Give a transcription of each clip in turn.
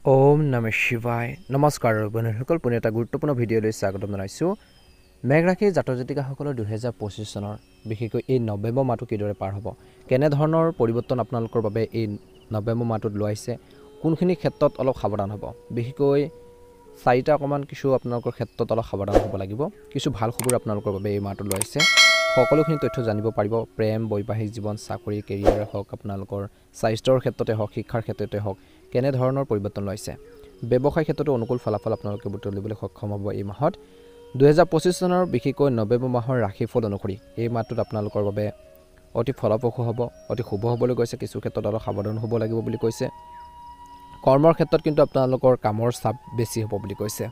ওম নমঃ শিৱায় নমস্কাৰ বন্ধুসকল পুনে এটা গুৰুত্বপূৰ্ণ ভিডিঅ'লৈ স্বাগতম জনাইছোঁ মেঘ ৰাশিৰ জাতক জাতিকাসকলৰ 2025 চনৰ বিশেষকৈ এই নৱেম্বৰ মাহটো কিদৰে পাৰ হ'ব কেনে ধৰণৰ পৰিৱৰ্তন আপোনালোকৰ বাবে এই নৱেম্বৰ মাহটোত লোৱাইছে কোনখিনি ক্ষেত্ৰত অলপ সাৱধান হ'ব বিশেষকৈ চাৰিটা অকমান কিছু আপোনালোকৰ ক্ষেত্ৰত অলপ সাৱধান হ'ব লাগিব কিছু ভাল খবৰ আপোনালোকৰ বাবে এই মাহটো লোৱাইছে সকলোখিনি তথ্য জানিব পাৰিব প্ৰেম বৈবাহিক জীৱন চাকৰি কেৰিয়াৰ হওক আপোনালোকৰ স্বাস্থ্যৰ ক্ষেত্ৰতে হওক শিক্ষাৰ ক্ষেত্ৰতে হওক কেনে ধৰণৰ পৰিৱৰ্তন লৈছে ব্যৱসায় ক্ষেত্ৰতো অনুকূল ফলাফল আপোনালোকে বুটলিবলৈ সক্ষম হ'ব এই মাহত 2025 চনৰ বিশেষকৈ নৱেম্বৰ মাহৰ ৰাশিফল অনুসৰি এই মাহটোত আপোনালোকৰ বাবে অতি ফলপ্ৰসূ হ'ব অতি শুভ হ'বলৈ গৈছে কিছু ক্ষেত্ৰত অলপ সাৱধান হ'ব লাগিব বুলি কৈছে কৰ্মৰ ক্ষেত্ৰত কিন্তু আপোনালোকৰ কামৰ চাপ বেছি হ'ব বুলি কৈছে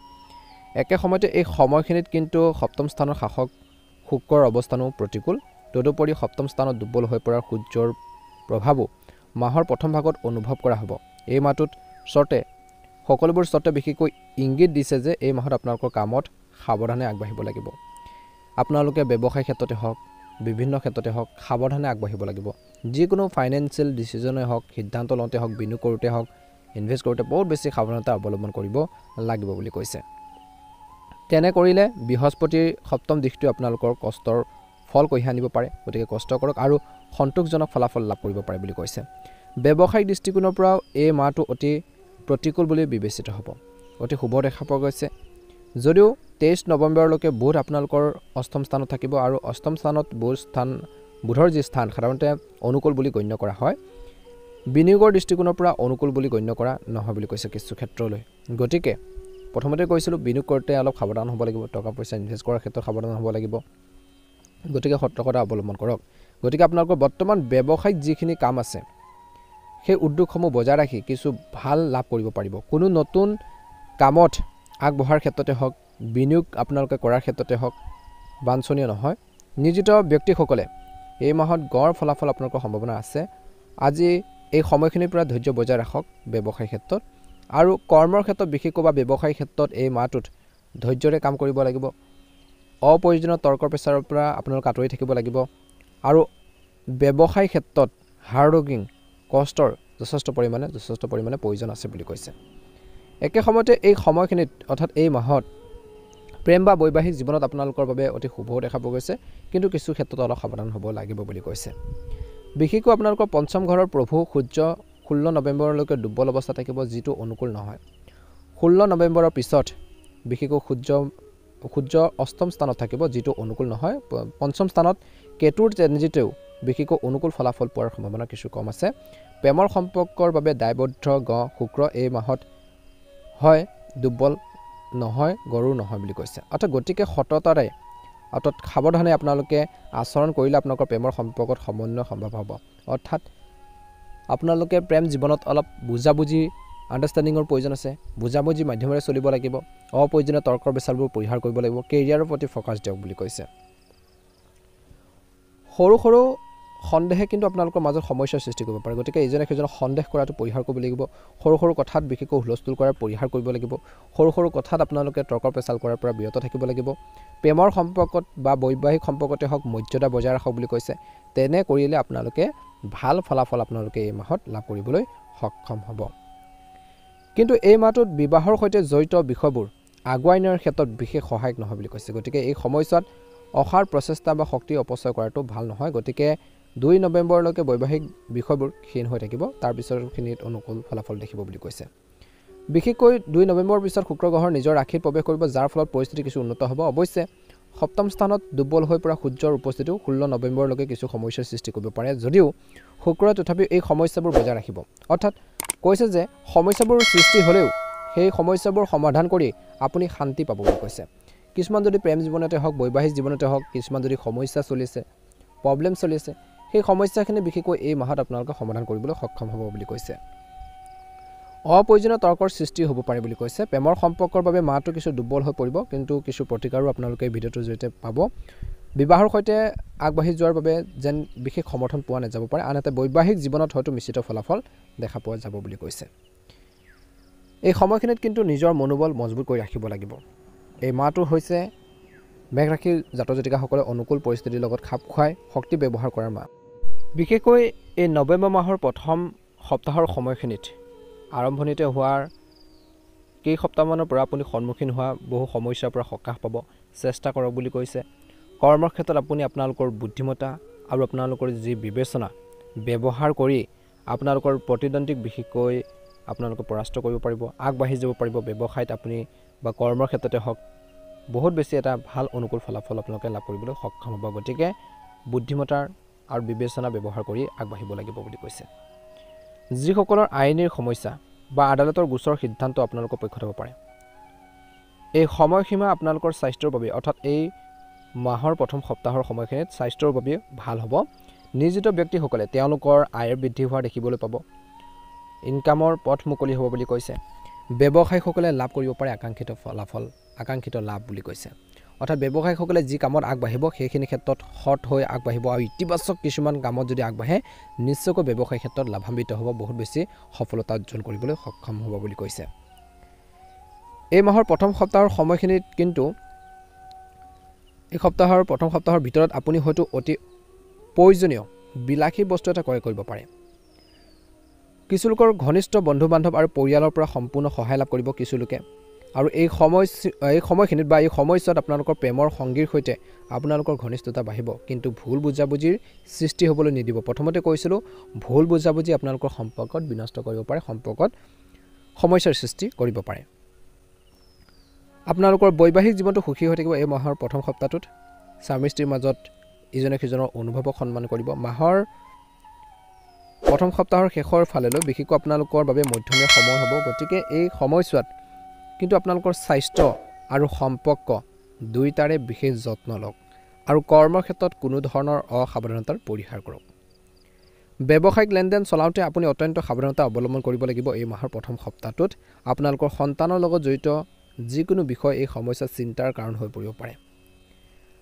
একে সময়তে এই সময়খিনিত কিন্তু সপ্তম স্থানৰ শাসক শুক্ৰৰ অৱস্থানো প্ৰতিকূল তদুপৰি সপ্তম স্থানত দুৰ্বল হৈ পৰাৰ সূৰ্যৰ প্ৰভাৱো মাহৰ প্ৰথম ভাগত অনুভৱ কৰা হ'ব এই মাহটোত চৰ্তে সকলোবোৰ চৰ্তে বিশেষকৈ ইংগিত দিছে যে এই মাহত আপোনালোকৰ কামত সাৱধানে আগবাঢ়িব লাগিব আপোনালোকে ব্যৱসায় ক্ষেত্ৰতে হওক বিভিন্ন ক্ষেত্ৰতে হওক সাৱধানে আগবাঢ়িব লাগিব যিকোনো ফাইনেন্সিয়েল ডিসিজনে হওক সিদ্ধান্ত লওঁতে হওক বিনিয়োগ কৰোঁতে হওক ইনভেষ্ট কৰোঁতে বহুত বেছি সাৱধানতা অৱলম্বন কৰিব লাগিব বুলি কৈছে তেনে কৰিলে বৃহস্পতিৰ সপ্তম দিশটো আপোনালোকৰ কষ্টৰ ফল কঢ়িয়াই আনিব পাৰে গতিকে কষ্ট কৰক আৰু সন্তোষজনক ফলাফল লাভ কৰিব পাৰে বুলি কৈছে ব্যৱসায়িক দৃষ্টিকোণৰ পৰা এই মাহটো অতি প্ৰতিকূল বুলি বিবেচিত হ'ব অতি শুভ দেখা পোৱা গৈছে যদিও 23 নৱেম্বৰলৈকে বুধ আপোনালোকৰ অষ্টম স্থানত থাকিব আৰু অষ্টম স্থানত বুধৰ যি স্থান সাধাৰণতে অনুকূল বুলি গণ্য কৰা হয় বিনিয়োগৰ দৃষ্টিকোণৰ পৰা অনুকূল বুলি গণ্য কৰা নহয় বুলি কৈছে কিছু ক্ষেত্ৰলৈ গতিকে প্ৰথমতে কৈছিলোঁ বিনিয়োগ কৰোঁতে অলপ সাৱধান হ'ব লাগিব টকা পইচা ইনভেষ্ট কৰাৰ ক্ষেত্ৰত সাৱধান হ'ব লাগিব গতিকে সতৰ্কতা অৱলম্বন কৰক গতিকে আপোনালোকৰ বৰ্তমান ব্যৱসায়িক যিখিনি কাম আছে সেই উদ্যোগসমূহ বজাই ৰাখি কিছু ভাল লাভ কৰিব পাৰিব কোনো নতুন কামত আগবঢ়াৰ ক্ষেত্ৰতে হওক বিনিয়োগ আপোনালোকে কৰাৰ ক্ষেত্ৰতে হওক বাঞ্ছনীয় নহয় নিয়োজিত ব্যক্তিসকলে এই মাহত গড় ফলাফল আপোনালোকৰ সম্ভাৱনা আছে আজি এই সময়খিনিৰ পৰা ধৈৰ্য বজাই ৰাখক ব্যৱসায় ক্ষেত্ৰত আৰু কৰ্মৰ ক্ষেত্ৰত বিশেষকৈ বা ব্যৱসায়িক ক্ষেত্ৰত এই মাহটোত ধৈৰ্যৰে কাম কৰিব লাগিব অপ্ৰয়োজনীয় তৰ্ক পেচাৰৰ পৰা আপোনালোক আঁতৰি থাকিব লাগিব আৰু ব্যৱসায় ক্ষেত্ৰত হাৰ্ডৱৰ্কিং কষ্টৰ যথেষ্ট পৰিমাণে প্ৰয়োজন আছে বুলি কৈছে একে সময়তে এই সময়খিনিত অৰ্থাৎ এই মাহত প্ৰেম বা বৈবাহিক জীৱনত আপোনালোকৰ বাবে অতি শুভ দেখা পোৱা গৈছে কিন্তু কিছু ক্ষেত্ৰত অলপ সাৱধান হ'ব লাগিব বুলি কৈছে বিশেষকৈ আপোনালোকৰ পঞ্চম ঘৰৰ প্ৰভু সূৰ্য 16 নৱেম্বৰলৈকে দুৰ্বল অৱস্থা থাকিব যিটো অনুকূল নহয় 16 নৱেম্বৰৰ পিছত বিশেষকৈ সূৰ্য অষ্টম স্থানত থাকিব যিটো অনুকূল নহয় পঞ্চম স্থানত কেতুৰ ট্ৰেনজিটেও বিশেষকৈ অনুকূল ফলাফল পোৱাৰ সম্ভাৱনা কিছু কম আছে প্ৰেমৰ সম্পৰ্কৰ বাবে দায়বদ্ধ গ্ৰহ শুক্ৰ এই মাহত হয় দুৰ্বল নহয় গৰুৰ নহয় বুলি কৈছে অৰ্থাৎ গতিকে সততাৰে অৰ্থাৎ সাৱধানে আপোনালোকে আচৰণ কৰিলে আপোনালোকৰ প্ৰেমৰ সম্পৰ্কত সমন্বয় সম্ভৱ হ'ব অৰ্থাৎ আপোনালোকে প্ৰেম জীৱনত অলপ বুজাবুজি আণ্ডাৰষ্টেণ্ডিঙৰ প্ৰয়োজন আছে বুজাবুজি মাধ্যমেৰে চলিব লাগিব অপ্ৰয়োজনীয় তৰ্কৰ বিচাৰবোৰ পৰিহাৰ কৰিব লাগিব কেৰিয়াৰৰ প্ৰতি ফ'কাছ দিয়ক বুলি কৈছে সৰু সৰু সন্দেহে কিন্তু আপোনালোকৰ মাজত সমস্যাৰ সৃষ্টি কৰিব পাৰে গতিকে ইজনে সিজনক সন্দেহ কৰাটো পৰিহাৰ কৰিব লাগিব সৰু সৰু কথাত বিশেষকৈ হুলস্থুল কৰাৰ পৰিহাৰ কৰিব লাগিব সৰু সৰু কথাত আপোনালোকে তৰ্কৰ পেচাল কৰাৰ পৰা বিৰত থাকিব লাগিব প্ৰেমৰ সম্পৰ্কত বা বৈবাহিক সম্পৰ্কতে হওক মৰ্যাদা বজাই ৰাখক বুলি কৈছে তেনে কৰিলে আপোনালোকে ভাল ফলাফল আপোনালোকে এই মাহত লাভ কৰিবলৈ সক্ষম হ'ব কিন্তু এই মাহটোত বিবাহৰ সৈতে জড়িত বিষয়বোৰ আগুৱাই নিয়াৰ ক্ষেত্ৰত বিশেষ সহায়ক নহয় বুলি কৈছে গতিকে এই সময়ছোৱাত অসাৰ প্ৰচেষ্টা বা শক্তি অপচয় কৰাটো ভাল নহয় গতিকে 2 নৱেম্বৰলৈকে বৈবাহিক বিষয়বোৰ ক্ষীণ হৈ থাকিব তাৰ পিছৰখিনিত অনুকূল ফলাফল দেখিব বুলি কৈছে বিশেষকৈ 2 নৱেম্বৰৰ পিছত শুক্ৰ গ্ৰহৰ নিজৰ ৰাশিত প্ৰৱেশ কৰিব যাৰ ফলত পৰিস্থিতি কিছু উন্নত হ'ব অৱশ্যে সপ্তম স্থানত দুৰ্বল হৈ পৰা সূৰ্যৰ উপস্থিতিও 16 নৱেম্বৰলৈকে কিছু সমস্যাৰ সৃষ্টি কৰিব পাৰে যদিও শুক্ৰই তথাপিও এই সমস্যাবোৰ বজাই ৰাখিব অৰ্থাৎ কৈছে যে সমস্যাবোৰ সৃষ্টি হ'লেও সেই সমস্যাবোৰ সমাধান কৰি আপুনি শান্তি পাব বুলি কৈছে কিছুমান যদি প্ৰেম জীৱনতে হওক বৈবাহিক জীৱনতে হওক কিছুমান যদি সমস্যা চলিছে প্ৰব্লেম চলিছে সেই সমস্যাখিনি বিশেষকৈ এই মাহত আপোনালোকে সমাধান কৰিবলৈ সক্ষম হ'ব বুলি কৈছে অপ্ৰয়োজনীয় তৰ্কৰ সৃষ্টি হ'ব পাৰে বুলি কৈছে প্ৰেমৰ সম্পৰ্কৰ বাবে মাহটো কিছু দুৰ্বল হৈ পৰিব কিন্তু কিছু প্ৰতিকাৰো আপোনালোকে এই ভিডিঅ'টোৰ জৰিয়তে পাব বিবাহৰ সৈতে আগবাঢ়ি যোৱাৰ বাবে যেন বিশেষ সমৰ্থন পোৱা নাযাব পাৰে আনহাতে বৈবাহিক জীৱনত হয়তো মিশ্ৰিত ফলাফল দেখা পোৱা যাব বুলি কৈছে এই সময়খিনিত কিন্তু নিজৰ মনোবল মজবুত কৰি ৰাখিব লাগিব এই মাহটো হৈছে মেঘ ৰাশিৰ জাতক জাতিকাসকলে অনুকূল পৰিস্থিতিৰ লগত খাপ খুৱাই শক্তি ব্যৱহাৰ কৰাৰ মাহ বিশেষকৈ এই নৱেম্বৰ মাহৰ প্ৰথম সপ্তাহৰ সময়খিনিত আৰম্ভণিতে হোৱাৰ কেইসপ্তাহমানৰ পৰা আপুনি সন্মুখীন হোৱা বহু সমস্যাৰ পৰা সকাহ পাব চেষ্টা কৰক বুলি কৈছে কৰ্মৰ ক্ষেত্ৰত আপুনি আপোনালোকৰ বুদ্ধিমত্তা আৰু আপোনালোকৰ যি বিবেচনা ব্যৱহাৰ কৰি আপোনালোকৰ প্ৰতিদ্বন্দ্বীক বিশেষকৈ আপোনালোকে পৰাস্ত কৰিব পাৰিব আগবাঢ়ি যাব পাৰিব ব্যৱসায়ত আপুনি বা কৰ্মৰ ক্ষেত্ৰতে হওক বহুত বেছি এটা ভাল অনুকূল ফলাফল আপোনালোকে লাভ কৰিবলৈ সক্ষম হ'ব গতিকে বুদ্ধিমত্তাৰ আৰু বিবেচনা ব্যৱহাৰ কৰি আগবাঢ়িব লাগিব বুলি কৈছে যিসকলৰ আইনীৰ সমস্যা বা আদালতৰ গোচৰ সিদ্ধান্ত আপোনালোকৰ পক্ষত হ'ব পাৰে এই সময়সীমা আপোনালোকৰ স্বাস্থ্যৰ বাবে অৰ্থাৎ এই মাহৰ প্ৰথম সপ্তাহৰ সময়খিনিত স্বাস্থ্যৰ বাবে ভাল হ'ব নিয়োজিত ব্যক্তিসকলে তেওঁলোকৰ আয়ৰ বৃদ্ধি হোৱা দেখিবলৈ পাব ইনকামৰ পথ মুকলি হ'ব বুলি কৈছে ব্যৱসায়ীসকলে লাভ কৰিব পাৰে আকাংক্ষিত ফলাফল আকাংক্ষিত লাভ বুলি কৈছে অৰ্থাৎ ব্যৱসায়ীসকলে যি কামত আগবাঢ়িব সেইখিনি ক্ষেত্ৰত হট হৈ আগবাঢ়িব আৰু ইতিবাচক কিছুমান কামত যদি আগবাঢ়ে নিশ্চয়কৈ ব্যৱসায়ী ক্ষেত্ৰত লাভান্বিত হ'ব বহুত বেছি সফলতা অৰ্জন কৰিবলৈ সক্ষম হ'ব বুলি কৈছে এই মাহৰ প্ৰথম সপ্তাহৰ সময়খিনিত কিন্তু এই সপ্তাহৰ প্ৰথম সপ্তাহৰ ভিতৰত আপুনি হয়তো অতি প্ৰয়োজনীয় বিলাসী বস্তু এটা ক্ৰয় কৰিব পাৰে কিছু লোকৰ ঘনিষ্ঠ বন্ধু বান্ধৱ আৰু পৰিয়ালৰ পৰা সম্পূৰ্ণ সহায় লাভ কৰিব কিছু লোকে আৰু এই সময়খিনিত বা এই সময়ছোৱাত আপোনালোকৰ প্ৰেমৰ সংগীৰ সৈতে আপোনালোকৰ ঘনিষ্ঠতা বাঢ়িব কিন্তু ভুল বুজাবুজিৰ সৃষ্টি হ'বলৈ নিদিব প্ৰথমতে কৈছিলোঁ ভুল বুজাবুজি আপোনালোকৰ সম্পৰ্কত বিনষ্ট কৰিব পাৰে সম্পৰ্কত সমস্যাৰ সৃষ্টি কৰিব পাৰে আপোনালোকৰ বৈবাহিক জীৱনটো সুখী হৈ থাকিব এই মাহৰ প্ৰথম সপ্তাহটোত স্বামী স্ত্ৰীৰ মাজত ইজনে সিজনৰ অনুভৱক সন্মান কৰিব মাহৰ প্ৰথম সপ্তাহৰ শেষৰ ফালেলৈ বিশেষকৈ আপোনালোকৰ বাবে মধ্যমীয়া সময় হ'ব গতিকে এই সময়ছোৱাত কিন্তু আপোনালোকৰ স্বাস্থ্য আৰু সম্পৰ্ক দুইটাৰে বিশেষ যত্ন লওক আৰু কৰ্মৰ ক্ষেত্ৰত কোনো ধৰণৰ অসাৱধানতাৰ পৰিহাৰ কৰক ব্যৱসায়িক লেনদেন চলাওঁতে আপুনি অত্যন্ত সাৱধানতা অৱলম্বন কৰিব লাগিব এই মাহৰ প্ৰথম সপ্তাহটোত আপোনালোকৰ সন্তানৰ লগত জড়িত যিকোনো বিষয় এই সমস্যাত চিন্তাৰ কাৰণ হৈ পৰিব পাৰে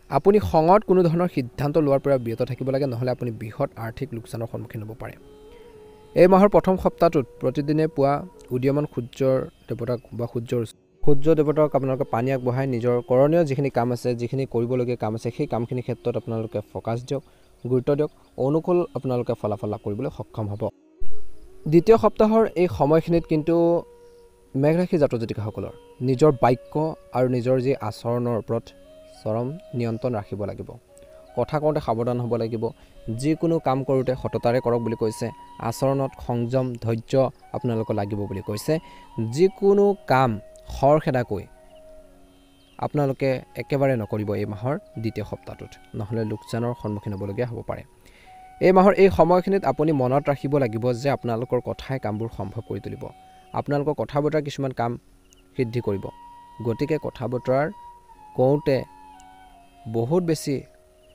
আপুনি খঙত কোনো ধৰণৰ সিদ্ধান্ত লোৱাৰ পৰা বিৰত থাকিব লাগে নহ'লে আপুনি বৃহৎ আৰ্থিক লোকচানৰ সন্মুখীন হ'ব পাৰে এই মাহৰ প্ৰথম সপ্তাহটোত প্ৰতিদিনে পুৱা উদীয়মান সূৰ্যৰ দেৱতাক বা সূৰ্য দেৱতাক আপোনালোকে পানী আগবঢ়াই নিজৰ কৰণীয় যিখিনি কাম আছে যিখিনি কৰিবলগীয়া কাম আছে সেই কামখিনিৰ ক্ষেত্ৰত আপোনালোকে ফ'কাছ দিয়ক গুৰুত্ব দিয়ক অনুকূল আপোনালোকে ফলাফল লাভ কৰিবলৈ সক্ষম হ'ব দ্বিতীয় সপ্তাহৰ এই সময়খিনিত কিন্তু মেঘ ৰাশি জাতক জাতিকাসকলৰ নিজৰ বাক্য আৰু নিজৰ যি আচৰণৰ ওপৰত চৰম নিয়ন্ত্ৰণ ৰাখিব লাগিব কথা কওঁতে সাৱধান হ'ব লাগিব যিকোনো কাম কৰোঁতে সততাৰে কৰক বুলি কৈছে আচৰণত সংযম ধৈৰ্য আপোনালোকৰ লাগিব বুলি কৈছে যিকোনো কাম খৰখেদাকৈ আপোনালোকে একেবাৰে নকৰিব এই মাহৰ দ্বিতীয় সপ্তাহটোত নহ'লে লোকচানৰ সন্মুখীন হ'বলগীয়া হ'ব পাৰে এই মাহৰ এই সময়খিনিত আপুনি মনত ৰাখিব লাগিব যে আপোনালোকৰ কথাই কামবোৰ সম্ভৱ কৰি তুলিব আপোনালোকৰ কথা বতৰা কিছুমান কাম সিদ্ধি কৰিব গতিকে কথা বতৰাৰ কওঁতে বহুত বেছি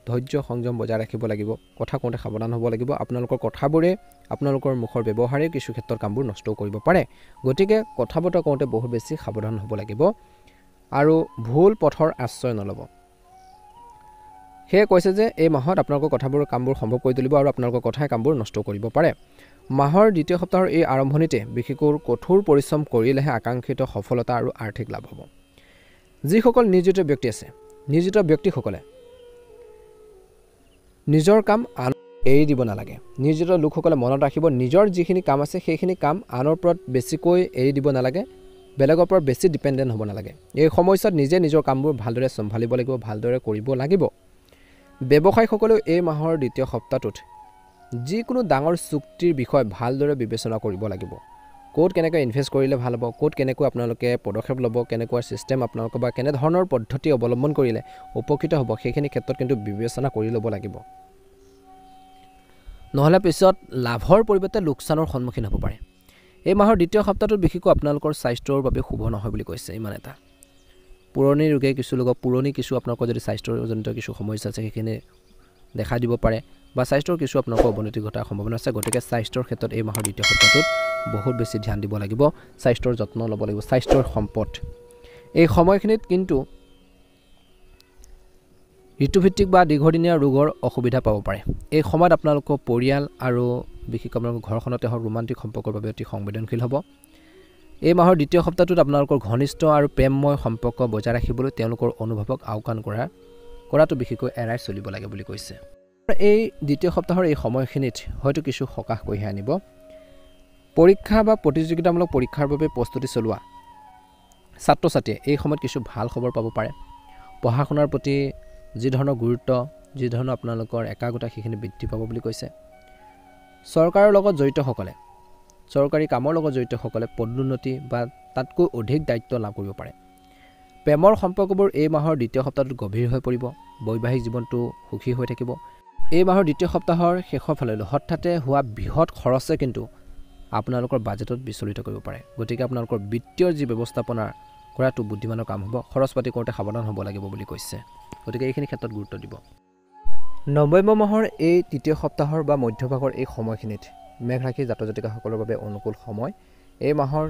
ধৈৰ্য সংযম বজাই ৰাখিব লাগিব কথা কওঁতে সাৱধান হ'ব লাগিব আপোনালোকৰ কথাবোৰে আপোনালোকৰ মুখৰ ব্যৱহাৰে কিছু ক্ষেত্ৰত কামবোৰ নষ্টও কৰিব পাৰে গতিকে কথা বতৰা কওঁতে বহুত বেছি সাৱধান হ'ব লাগিব আৰু ভুল পথৰ আশ্ৰয় নল'ব সেয়ে কৈছে যে এই মাহত আপোনালোকৰ কথাবোৰ কামবোৰ সম্ভৱ কৰি তুলিব আৰু আপোনালোকৰ কথাই কামবোৰ নষ্ট কৰিব পাৰে মাহৰ দ্বিতীয় সপ্তাহৰ এই আৰম্ভণিতে বিশেষকৈ কঠোৰ পৰিশ্ৰম কৰিলেহে আকাংক্ষিত সফলতা আৰু আৰ্থিক লাভ হ'ব যিসকল নিয়োজিত ব্যক্তি আছে নিয়োজিত ব্যক্তিসকলে নিজৰ কাম আন এৰি দিব নালাগে নিয়োজিত লোকসকলে মনত ৰাখিব নিজৰ যিখিনি কাম আছে সেইখিনি কাম আনৰ ওপৰত বেছিকৈ এৰি দিব নালাগে বেলেগৰ ওপৰত বেছি ডিপেণ্ডেণ্ট হ'ব নালাগে এই সময়ছোৱাত নিজে নিজৰ কামবোৰ ভালদৰে চম্ভালিব লাগিব ভালদৰে কৰিব লাগিব ব্যৱসায়ীসকলেও এই মাহৰ দ্বিতীয় সপ্তাহটোত যিকোনো ডাঙৰ চুক্তিৰ বিষয় ভালদৰে বিবেচনা কৰিব লাগিব ক'ত কেনেকৈ ইনভেষ্ট কৰিলে ভাল হ'ব ক'ত কেনেকৈ আপোনালোকে পদক্ষেপ ল'ব কেনেকুৱা ছিষ্টেম আপোনালোকে বা কেনেধৰণৰ পদ্ধতি অৱলম্বন কৰিলে উপকৃত হ'ব সেইখিনি ক্ষেত্ৰত কিন্তু বিবেচনা কৰি ল'ব লাগিব নহ'লে পিছত লাভৰ পৰিৱৰ্তে লোকচানৰ সন্মুখীন হ'ব পাৰে এই মাহৰ দ্বিতীয় সপ্তাহটোত বিশেষকৈ আপোনালোকৰ স্বাস্থ্যৰ বাবে শুভ নহয় বুলি কৈছে ইমান এটা পুৰণি ৰোগে কিছু লোকক পুৰণি কিছু আপোনালোকৰ যদি স্বাস্থ্যজনিত কিছু সমস্যা আছে সেইখিনি দেখা দিব পাৰে বা স্বাস্থ্যৰ কিছু আপোনালোকৰ অৱনতি ঘটাৰ সম্ভাৱনা আছে গতিকে স্বাস্থ্যৰ ক্ষেত্ৰত এই মাহৰ দ্বিতীয় সপ্তাহটোত বহুত বেছি ধ্যান দিব লাগিব স্বাস্থ্যৰ যত্ন ল'ব লাগিব স্বাস্থ্যৰ সম্পদ এই সময়খিনিত কিন্তু ঋতুভিত্তিক বা দীৰ্ঘদিনীয়া ৰোগৰ অসুবিধা পাব পাৰে এই সময়ত আপোনালোকৰ পৰিয়াল আৰু বিশেষকৈ আপোনালোকৰ ঘৰখনতে হওক ৰোমান্টিক সম্পৰ্কৰ বাবে অতি সংবেদনশীল হ'ব এই মাহৰ দ্বিতীয় সপ্তাহটোত আপোনালোকৰ ঘনিষ্ঠ আৰু প্ৰেমময় সম্পৰ্ক বজাই ৰাখিবলৈ তেওঁলোকৰ অনুভৱক আওকাণ কৰাটো বিশেষকৈ এৰাই চলিব লাগে বুলি কৈছে এই দ্বিতীয় সপ্তাহৰ এই সময়খিনিত হয়তো কিছু সকাহ কঢ়িয়াই আনিব পৰীক্ষা বা প্ৰতিযোগিতামূলক পৰীক্ষাৰ বাবে প্ৰস্তুতি চলোৱা ছাত্ৰ ছাত্ৰীয়ে এই সময়ত কিছু ভাল খবৰ পাব পাৰে পঢ়া শুনাৰ প্ৰতি যি ধৰণৰ গুৰুত্ব যি ধৰণৰ আপোনালোকৰ একাগ্ৰতা সেইখিনি বৃদ্ধি পাব বুলি কৈছে চৰকাৰৰ লগত জড়িতসকলে চৰকাৰী কামৰ লগত জড়িতসকলে পদোন্নতি বা তাতকৈ অধিক দায়িত্ব লাভ কৰিব পাৰে প্ৰেমৰ সম্পৰ্কবোৰ এই মাহৰ দ্বিতীয় সপ্তাহটোত গভীৰ হৈ পৰিব বৈবাহিক জীৱনটো সুখী হৈ থাকিব এই মাহৰ দ্বিতীয় সপ্তাহৰ শেষৰ ফালে হঠাতে হোৱা বৃহৎ খৰচে কিন্তু আপোনালোকৰ বাজেটত বিচলিত কৰিব পাৰে গতিকে আপোনালোকৰ বিত্তীয় যি ব্যৱস্থাপনা কৰাটো বুদ্ধিমানৰ কাম হ'ব খৰচ পাতি কৰোঁতে সাৱধান হ'ব লাগিব বুলি কৈছে গতিকে এইখিনি ক্ষেত্ৰত গুৰুত্ব দিব নৱেম্বৰ মাহৰ এই তৃতীয় সপ্তাহৰ বা মধ্যভাগৰ এই সময়খিনিত মেঘ ৰাশিৰ জাতক জাতিকাসকলৰ বাবে অনুকূল সময় এই মাহৰ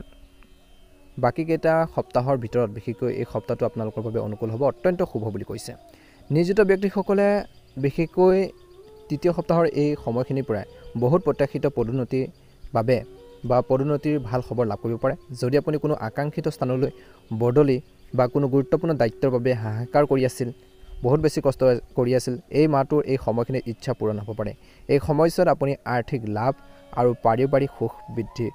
বাকীকেইটা সপ্তাহৰ ভিতৰত বিশেষকৈ এই সপ্তাহটো আপোনালোকৰ বাবে অনুকূল হ'ব অত্যন্ত শুভ বুলি কৈছে নিয়োজিত ব্যক্তিসকলে বিশেষকৈ তৃতীয় সপ্তাহৰ এই সময়খিনিৰ পৰাই বহুত প্ৰত্যাশিত পদোন্নতিৰ বাবে বা পদোন্নতিৰ ভাল খবৰ লাভ কৰিব পাৰে যদি আপুনি কোনো আকাংক্ষিত স্থানলৈ বদলি বা কোনো গুৰুত্বপূৰ্ণ দায়িত্বৰ বাবে হাহাকাৰ কৰি আছিল বহুত বেছি কষ্ট কৰি আছিল এই মাহটোৰ এই সময়খিনিত ইচ্ছা পূৰণ হ'ব পাৰে এই সময়ছোৱাত আপুনি আৰ্থিক লাভ আৰু পাৰিবাৰিক সুখ বৃদ্ধি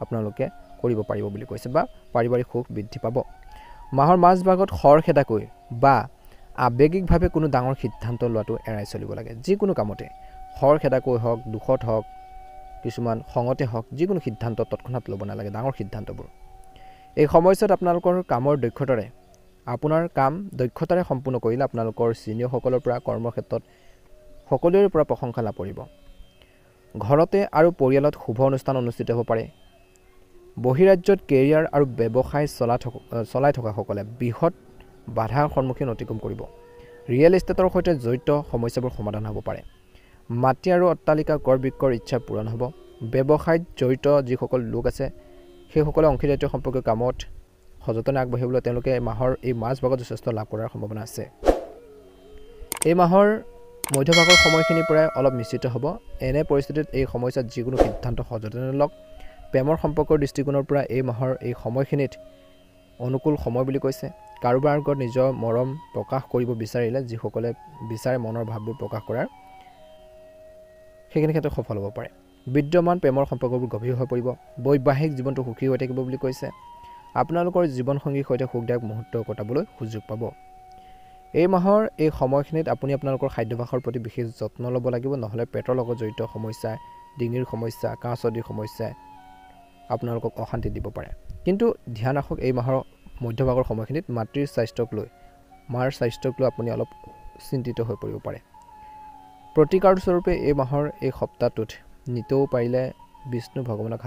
আপোনালোকে কৰিব পাৰিব বুলি কৈছে বা পাৰিবাৰিক সুখ বৃদ্ধি পাব মাহৰ মাজভাগত খৰখেদাকৈ বা আৱেগিকভাৱে কোনো ডাঙৰ সিদ্ধান্ত লোৱাটো এৰাই চলিব লাগে যিকোনো কামতে খৰখেদাকৈ হওক দুখত হওক কিছুমান খঙতে হওক যিকোনো সিদ্ধান্ত তৎক্ষণাত ল'ব নালাগে ডাঙৰ সিদ্ধান্তবোৰ এই সময়ছোৱাত আপোনালোকৰ কামৰ দক্ষতাৰে আপোনাৰ কাম দক্ষতাৰে সম্পূৰ্ণ কৰিলে আপোনালোকৰ চিনিয়ৰসকলৰ পৰা কৰ্মক্ষেত্ৰত সকলোৰে পৰা প্ৰশংসা লাভ কৰিব ঘৰতে আৰু পৰিয়ালত শুভ অনুষ্ঠান অনুষ্ঠিত হ'ব পাৰে বহিৰাজ্যত কেৰিয়াৰ আৰু ব্যৱসায় চলাই থকাসকলে বৃহৎ বাধাৰ সন্মুখীন অতিক্ৰম কৰিব ৰিয়েল এষ্টেটৰ সৈতে জড়িত সমস্যাবোৰ সমাধান হ'ব পাৰে মাটি আৰু অট্টালিকা ক্ৰয় বিক্ৰয়ৰ ইচ্ছা পূৰণ হ'ব ব্যৱসায়ত জড়িত যিসকল লোক আছে সেইসকলে অংশীদাৰিত্ব সম্পৰ্কীয় কামত সযতনে আগবাঢ়িবলৈ তেওঁলোকে মাহৰ এই মাজভাগত যথেষ্ট লাভ কৰাৰ সম্ভাৱনা আছে এই মাহৰ মধ্যভাগৰ সময়খিনিৰ পৰাই অলপ নিশ্চিত হ'ব এনে পৰিস্থিতিত এই সময়ছোৱাত যিকোনো সিদ্ধান্ত সযতনে লওক প্ৰেমৰ সম্পৰ্কৰ দৃষ্টিকোণৰ পৰা এই মাহৰ এই সময়খিনিত অনুকূল সময় বুলি কৈছে কাৰোবাৰ আগত নিজৰ মৰম প্ৰকাশ কৰিব বিচাৰিলে যিসকলে বিচাৰে মনৰ ভাৱবোৰ প্ৰকাশ কৰাৰ সেইখিনি ক্ষেত্ৰত সফল হ'ব পাৰে বিদ্যমান প্ৰেমৰ সম্পৰ্কবোৰ গভীৰ হৈ পৰিব বৈবাহিক জীৱনটো সুখী হৈ থাকিব বুলি কৈছে আপোনালোকৰ জীৱনসংগীৰ সৈতে সুখদায়ক মুহূৰ্ত কটাবলৈ সুযোগ পাব এই মাহৰ এই সময়খিনিত আপুনি আপোনালোকৰ খাদ্যাভ্যাসৰ প্ৰতি বিশেষ যত্ন ল'ব লাগিব নহ'লে পেটৰ লগত জড়িত সমস্যা ডিঙিৰ সমস্যা কাহ চৰ্দিৰ সমস্যাই আপোনালোকক অশান্তি দিব পাৰে কিন্তু ধ্যান ৰাখক এই মাহৰ মধ্যভাগৰ সময়খিনিত মাতৃৰ স্বাস্থ্যক লৈ মাৰ স্বাস্থ্যক লৈ আপুনি অলপ চিন্তিত হৈ পৰিব পাৰে প্ৰতিকাৰ স্বৰূপে এই মাহৰ এই সপ্তাহটোত নিতৌ পাৰিলে বিষ্ণু ভগৱানক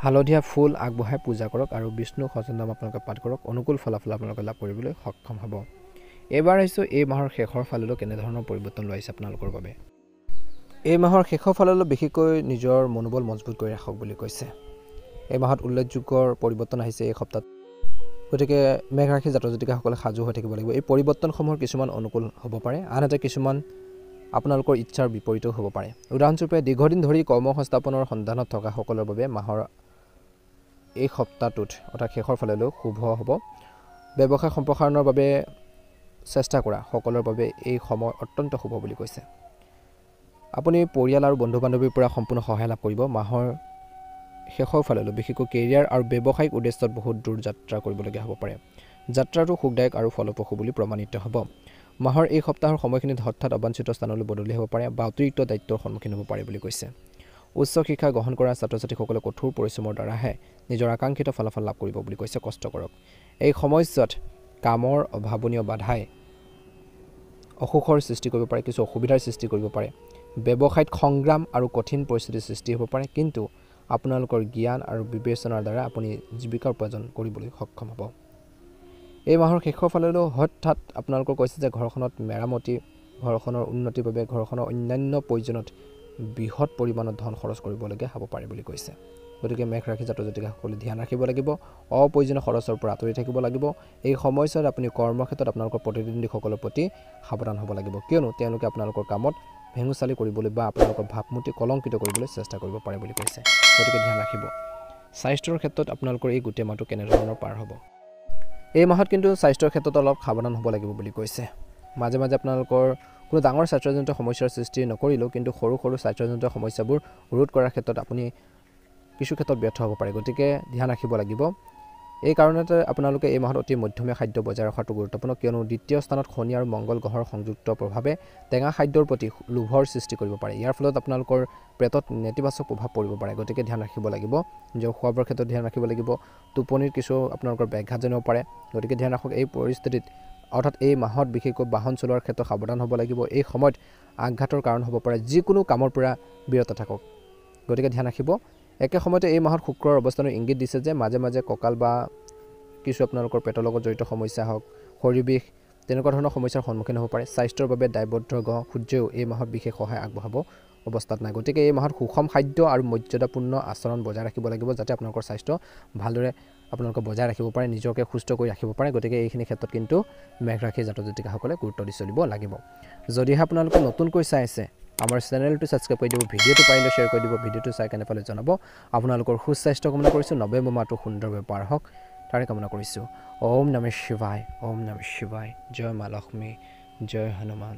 হালধীয়া ফুল আগবঢ়াই পূজা কৰক আৰু বিষ্ণু সহস্ৰনাম আপোনালোকে পাঠ কৰক অনুকূল ফলাফল আপোনালোকে লাভ কৰিবলৈ সক্ষম হ'ব এইবাৰ আহিছোঁ এই মাহৰ শেষৰ ফাললৈ কেনেধৰণৰ পৰিৱৰ্তন লৈ আহিছে আপোনালোকৰ বাবে এই মাহৰ শেষৰ ফাললৈ বিশেষকৈ নিজৰ মনোবল মজবুত কৰি ৰাখক বুলি কৈছে এই মাহত উল্লেখযোগ্য পৰিৱৰ্তন আহিছে এই সপ্তাহত গতিকে মেঘ ৰাশিৰ জাতক জাতিকাসকলে সাজু হৈ থাকিব লাগিব এই পৰিৱৰ্তনসমূহৰ কিছুমান অনুকূল হ'ব পাৰে আনহাতে কিছুমান আপোনালোকৰ ইচ্ছাৰ বিপৰীতো হ'ব পাৰে উদাহৰণস্বৰূপে দীৰ্ঘদিন ধৰি কৰ্মসংস্থাপনৰ সন্ধানত থকা সকলৰ বাবে মাহৰ এই সপ্তাহটোত অৰ্থাৎ শেষৰ ফাললৈ শুভ হ'ব ব্যৱসায় সম্প্ৰসাৰণৰ বাবে চেষ্টা কৰা সকলৰ বাবে এই সময় অত্যন্ত শুভ বুলি কৈছে আপুনি পৰিয়াল আৰু বন্ধু বান্ধৱীৰ পৰা সম্পূৰ্ণ সহায় লাভ কৰিব মাহৰ শেষৰ ফাললৈ বিশেষকৈ কেৰিয়াৰ আৰু ব্যৱসায়িক উদ্দেশ্যত বহুত দূৰ যাত্ৰা কৰিবলগীয়া হ'ব পাৰে যাত্ৰাটো সুখদায়ক আৰু ফলপ্ৰসূ বুলি প্ৰমাণিত হ'ব মাহৰ এই সপ্তাহৰ সময়খিনিত হঠাৎ অবাঞ্ছিত স্থানলৈ বদলি হ'ব পাৰে বা অতিৰিক্ত দায়িত্বৰ সন্মুখীন হ'ব পাৰে বুলি কৈছে উচ্চ শিক্ষা গ্ৰহণ কৰা ছাত্ৰ ছাত্ৰীসকলে কঠোৰ পৰিশ্ৰমৰ দ্বাৰাহে নিজৰ আকাংক্ষিত ফলাফল লাভ কৰিব বুলি কৈছে কষ্ট কৰক এই সময়ছোৱাত কামৰ অভাৱনীয় বাধাই অসুখৰ সৃষ্টি কৰিব পাৰে কিছু অসুবিধাৰ সৃষ্টি কৰিব পাৰে ব্যৱসায়িক সংগ্ৰাম আৰু কঠিন পৰিস্থিতিৰ সৃষ্টি হ'ব পাৰে কিন্তু আপোনালোকৰ জ্ঞান আৰু বিবেচনাৰ দ্বাৰা আপুনি জীৱিকা উপাৰ্জন কৰিবলৈ সক্ষম হ'ব এই মাহৰ শেষৰ ফাললৈ হঠাৎ আপোনালোকৰ কৈছে যে ঘৰখনত মেৰামতি ঘৰখনৰ উন্নতিৰ বাবে ঘৰখনৰ অন্যান্য প্ৰয়োজনত বৃহৎ পৰিমাণৰ ধন খৰচ কৰিবলগীয়া হ'ব পাৰে বুলি কৈছে গতিকে মেঘ ৰাশি জাতক জাতিকাসকলে ধ্যান ৰাখিব লাগিব অপ্ৰয়োজনীয় খৰচৰ পৰা আঁতৰি থাকিব লাগিব এই সময়ছোৱাত আপুনি কৰ্মক্ষেত্ৰত আপোনালোকৰ প্ৰতিদ্বন্দ্বীসকলৰ প্ৰতি সাৱধান হ'ব লাগিব কিয়নো তেওঁলোকে আপোনালোকৰ কামত ভেঙুচালি কৰিবলৈ বা আপোনালোকৰ ভাৱমূৰ্তি কলংকিত কৰিবলৈ চেষ্টা কৰিব পাৰে বুলি কৈছে গতিকে ধ্যান ৰাখিব স্বাস্থ্যৰ ক্ষেত্ৰত আপোনালোকৰ এই গোটেই মাহটো কেনেধৰণৰ পাৰ হ'ব এই মাহত কিন্তু স্বাস্থ্যৰ ক্ষেত্ৰত অলপ সাৱধান হ'ব লাগিব বুলি কৈছে মাজে মাজে আপোনালোকৰ কোনো ডাঙৰ স্বাস্থ্যজনিত সমস্যাৰ সৃষ্টি নকৰিলেও কিন্তু সৰু সৰু স্বাস্থ্যজনিত সমস্যাবোৰ ৰোধ কৰাৰ ক্ষেত্ৰত আপুনি কিছু ক্ষেত্ৰত ব্যৰ্থ হ'ব পাৰে গতিকে ধ্যান ৰাখিব লাগিব এই কাৰণতে আপোনালোকে এই মাহত অতি মধ্যমীয়া খাদ্য বজাই ৰখাটো গুৰুত্বপূৰ্ণ কিয়নো দ্বিতীয় স্থানত শনি আৰু মংগল গ্ৰহৰ সংযুক্ত প্ৰভাৱে টেঙা খাদ্যৰ প্ৰতি লোভৰ সৃষ্টি কৰিব পাৰে ইয়াৰ ফলত আপোনালোকৰ পেটত নেতিবাচক প্ৰভাৱ পৰিব পাৰে গতিকে ধ্যান ৰাখিব লাগিব নিজৰ খোৱা বোৱাৰ ক্ষেত্ৰত ধ্যান ৰাখিব লাগিব টোপনিৰ কিছু আপোনালোকৰ ব্যাঘাত জনিব পাৰে গতিকে ধ্যান ৰাখক এই পৰিস্থিতিত অৰ্থাৎ এই মাহত বিশেষকৈ বাহন চলোৱাৰ ক্ষেত্ৰত সাৱধান হ'ব লাগিব এই সময়ত আঘাতৰ কাৰণ হ'ব পাৰে যিকোনো কামৰ পৰা বিৰত থাকক গতিকে ধ্যান ৰাখিব একে সময়তে এই মাহত শুক্ৰৰ অৱস্থানৰ ইংগিত দিছে যে মাজে মাজে কঁকাল বা কিছু আপোনালোকৰ পেটৰ লগত জড়িত সমস্যা হওক শৰীৰ বিষ তেনেকুৱা ধৰণৰ সমস্যাৰ সন্মুখীন হ'ব পাৰে স্বাস্থ্যৰ বাবে দায়বদ্ধ গ্ৰহ সূৰ্যও এই মাহত বিশেষ সহায় আগবঢ়াব অৱস্থাত নাই গতিকে এই মাহত সুষম খাদ্য আৰু মৰ্যাদাপূৰ্ণ আচৰণ বজাই ৰাখিব লাগিব যাতে আপোনালোকৰ স্বাস্থ্য ভালদৰে আপোনালোকে বজাই ৰাখিব পাৰে নিজকে সুস্থ কৰি ৰাখিব পাৰে গতিকে এইখিনি ক্ষেত্ৰত কিন্তু মেঘ ৰাশিৰ জাতক জাতিকাসকলে গুৰুত্ব দি চলিব লাগিব যদিহে আপোনালোকে নতুনকৈ চাই আছে আমাৰ চেনেলটো ছাবস্ক্ৰাইব কৰি দিব ভিডিঅ'টো পাৰিলে শ্বেয়াৰ কৰি দিব ভিডিঅ'টো চাই কেনে পালে জনাব আপোনালোকৰ সুস্বাস্থ্য কামনা কৰিছোঁ নৱেম্বৰ মাহটো সুন্দৰভাৱে পাৰ হওক তাৰে কামনা কৰিছোঁ ওম নমঃ শিৱায় জয় মা লক্ষ্মী জয় হনুমান